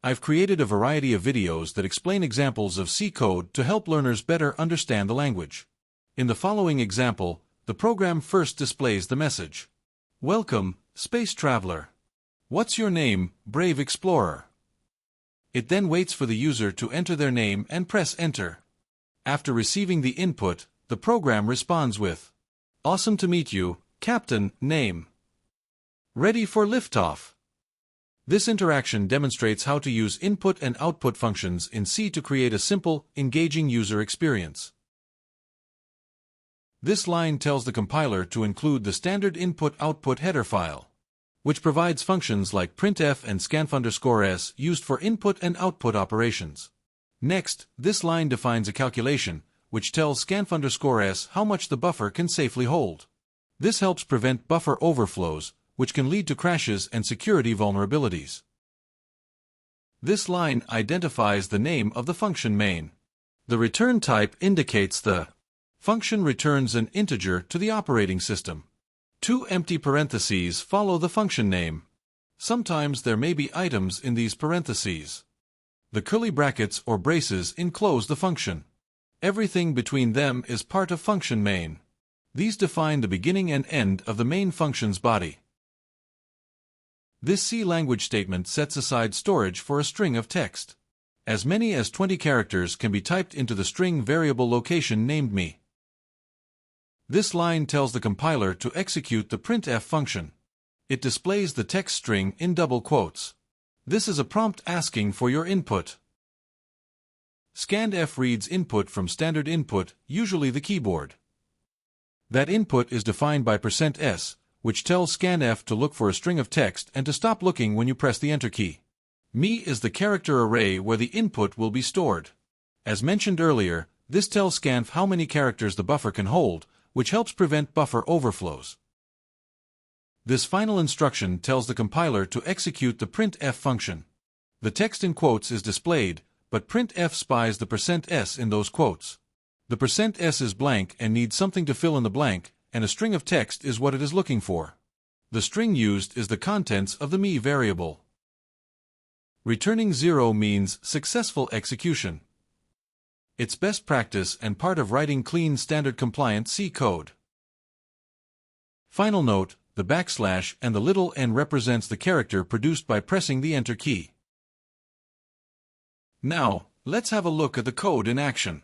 I've created a variety of videos that explain examples of C code to help learners better understand the language. In the following example, the program first displays the message. Welcome, space traveler. What's your name, brave explorer? It then waits for the user to enter their name and press enter. After receiving the input, the program responds with, Awesome to meet you, Captain, name. Ready for liftoff. This interaction demonstrates how to use input and output functions in C to create a simple, engaging user experience. This line tells the compiler to include the standard input-output header file, which provides functions like printf and scanf_s used for input and output operations. Next, this line defines a calculation, which tells scanf_s how much the buffer can safely hold. This helps prevent buffer overflows, which can lead to crashes and security vulnerabilities. This line identifies the name of the function main. The return type indicates the function returns an integer to the operating system. Two empty parentheses follow the function name. Sometimes there may be items in these parentheses. The curly brackets or braces enclose the function. Everything between them is part of function main. These define the beginning and end of the main function's body. This C language statement sets aside storage for a string of text. As many as 20 characters can be typed into the string variable location named me. This line tells the compiler to execute the printf function. It displays the text string in double quotes. This is a prompt asking for your input. Scanf reads input from standard input, usually the keyboard. That input is defined by %s, which tells scanf to look for a string of text and to stop looking when you press the enter key. Me is the character array where the input will be stored. As mentioned earlier, this tells scanf how many characters the buffer can hold, which helps prevent buffer overflows. This final instruction tells the compiler to execute the printf function. The text in quotes is displayed, but printf spies the %s in those quotes. The %s is blank and needs something to fill in the blank, and a string of text is what it is looking for. The string used is the contents of the me variable. Returning 0 means successful execution. It's best practice and part of writing clean standard-compliant C code. Final note, the backslash and the little n represents the character produced by pressing the enter key. Now, let's have a look at the code in action.